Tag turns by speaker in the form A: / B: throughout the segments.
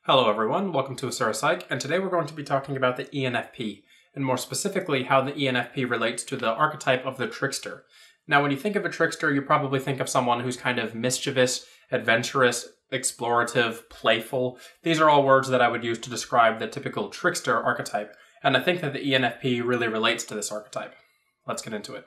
A: Hello everyone, welcome to Asura Psych, and today we're going to be talking about the ENFP, and more specifically how the ENFP relates to the archetype of the Trickster. Now when you think of a Trickster, you probably think of someone who's kind of mischievous, adventurous, explorative, playful. These are all words that I would use to describe the typical Trickster archetype, and I think that the ENFP really relates to this archetype. Let's get into it.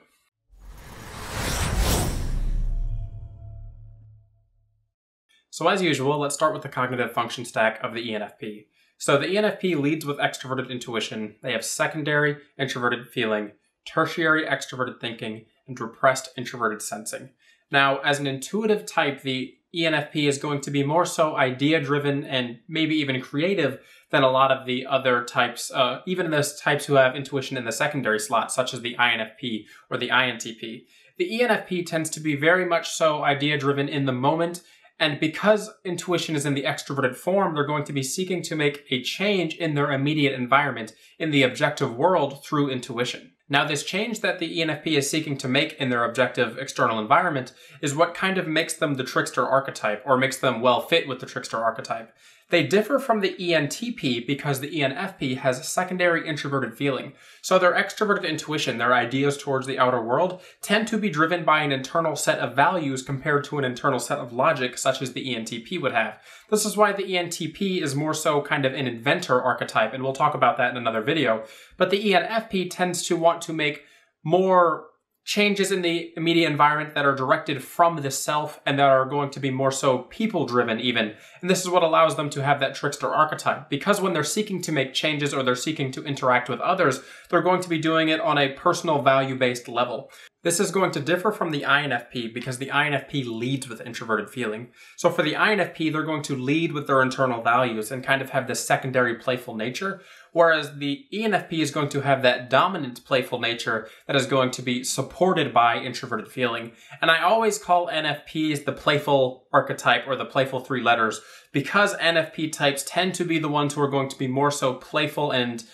A: So as usual, let's start with the cognitive function stack of the ENFP. So the ENFP leads with extroverted intuition. They have secondary introverted feeling, tertiary extroverted thinking, and repressed introverted sensing. Now, as an intuitive type, the ENFP is going to be more so idea-driven and maybe even creative than a lot of the other types, even those types who have intuition in the secondary slot, such as the INFP or the INTP. The ENFP tends to be very much so idea-driven in the moment, and because intuition is in the extroverted form, they're going to be seeking to make a change in their immediate environment, in the objective world, through intuition. Now, this change that the ENFP is seeking to make in their objective external environment is what kind of makes them the Trickster archetype, or makes them well fit with the Trickster archetype. They differ from the ENTP because the ENFP has secondary introverted feeling. So their extroverted intuition, their ideas towards the outer world, tend to be driven by an internal set of values compared to an internal set of logic such as the ENTP would have. This is why the ENTP is more so kind of an inventor archetype, and we'll talk about that in another video. But the ENFP tends to want to make more changes in the immediate environment that are directed from the self and that are going to be more so people-driven even. And this is what allows them to have that Trickster archetype. Because when they're seeking to make changes or they're seeking to interact with others, they're going to be doing it on a personal value-based level. This is going to differ from the INFP because the INFP leads with introverted feeling. So for the INFP, they're going to lead with their internal values and kind of have this secondary playful nature, whereas the ENFP is going to have that dominant playful nature that is going to be supported by introverted feeling. And I always call NFPs the playful archetype or the playful three letters because NFP types tend to be the ones who are going to be more so playful and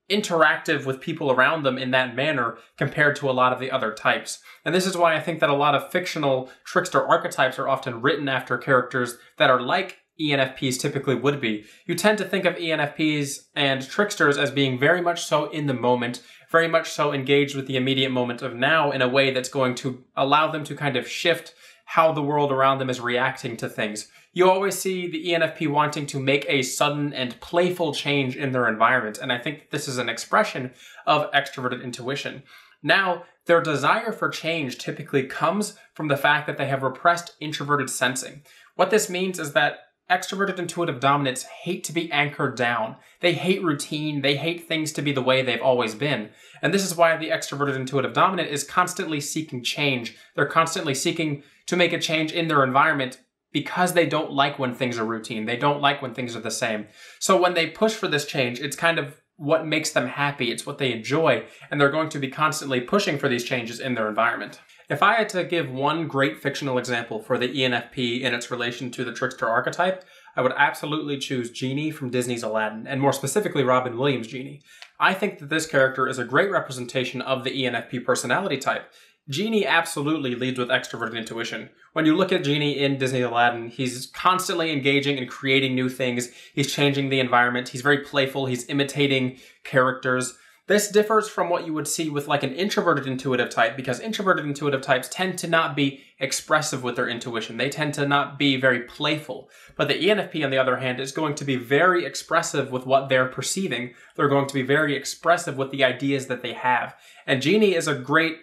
A: interactive with people around them in that manner compared to a lot of the other types. And this is why I think that a lot of fictional Trickster archetypes are often written after characters that are like ENFPs typically would be. You tend to think of ENFPs and Tricksters as being very much so in the moment, very much so engaged with the immediate moment of now in a way that's going to allow them to kind of shift how the world around them is reacting to things. You always see the ENFP wanting to make a sudden and playful change in their environment, and I think this is an expression of extroverted intuition. Now, their desire for change typically comes from the fact that they have repressed introverted sensing. What this means is that extroverted intuitive dominants hate to be anchored down. They hate routine. They hate things to be the way they've always been. And this is why the extroverted intuitive dominant is constantly seeking change. They're constantly seeking to make a change in their environment because they don't like when things are routine. They don't like when things are the same. So when they push for this change, it's kind of what makes them happy. It's what they enjoy. And they're going to be constantly pushing for these changes in their environment. If I had to give one great fictional example for the ENFP in its relation to the Trickster archetype, I would absolutely choose Genie from Disney's Aladdin, and more specifically Robin Williams' Genie. I think that this character is a great representation of the ENFP personality type. Genie absolutely leads with extroverted intuition. When you look at Genie in Disney Aladdin, he's constantly engaging and creating new things. He's changing the environment. He's very playful. He's imitating characters. This differs from what you would see with like an introverted intuitive type because introverted intuitive types tend to not be expressive with their intuition. They tend to not be very playful. But the ENFP, on the other hand, is going to be very expressive with what they're perceiving. They're going to be very expressive with the ideas that they have. And Genie is a great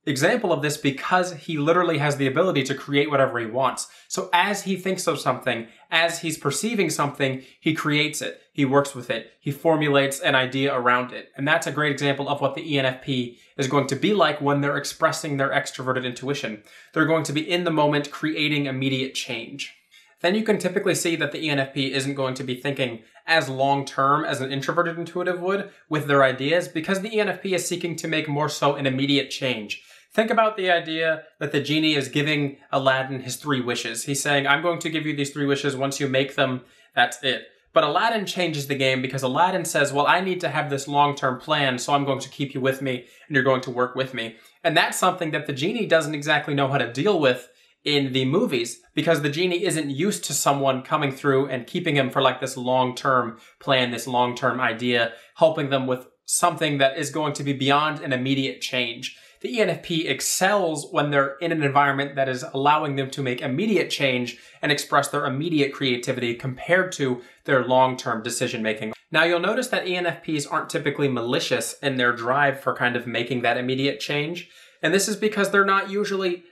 A: example of this because he literally has the ability to create whatever he wants. So as he thinks of something, as he's perceiving something, he creates it. He works with it. He formulates an idea around it. And that's a great example of what the ENFP is going to be like when they're expressing their extroverted intuition. They're going to be in the moment creating immediate change. Then you can typically see that the ENFP isn't going to be thinking as long-term as an introverted intuitive would with their ideas because the ENFP is seeking to make more so an immediate change. Think about the idea that the genie is giving Aladdin his 3 wishes. He's saying, I'm going to give you these 3 wishes. Once you make them, that's it. But Aladdin changes the game because Aladdin says, well, I need to have this long-term plan, so I'm going to keep you with me and you're going to work with me. And that's something that the genie doesn't exactly know how to deal with in the movies, because the genie isn't used to someone coming through and keeping him for like this long-term plan, this long-term idea, helping them with something that is going to be beyond an immediate change. The ENFP excels when they're in an environment that is allowing them to make immediate change and express their immediate creativity compared to their long-term decision-making. Now, you'll notice that ENFPs aren't typically malicious in their drive for kind of making that immediate change. And this is because they're not usually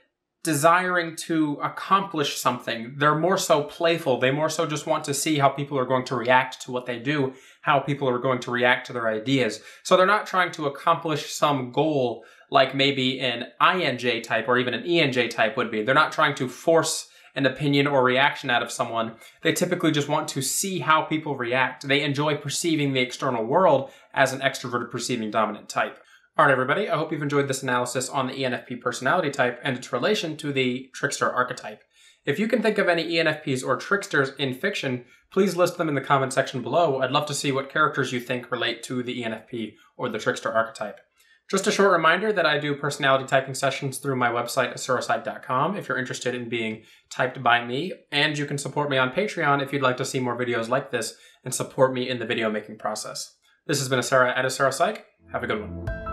A: desiring to accomplish something. They're more so playful. They more so just want to see how people are going to react to what they do, how people are going to react to their ideas. So they're not trying to accomplish some goal like maybe an INJ type or even an ENJ type would be. They're not trying to force an opinion or reaction out of someone. They typically just want to see how people react. They enjoy perceiving the external world as an extroverted perceiving dominant type. All right, everybody, I hope you've enjoyed this analysis on the ENFP personality type and its relation to the Trickster archetype. If you can think of any ENFPs or Tricksters in fiction, please list them in the comment section below. I'd love to see what characters you think relate to the ENFP or the Trickster archetype. Just a short reminder that I do personality typing sessions through my website, asurosite.com, if you're interested in being typed by me, and you can support me on Patreon if you'd like to see more videos like this and support me in the video making process. This has been Asura at Asurosite. Have a good one.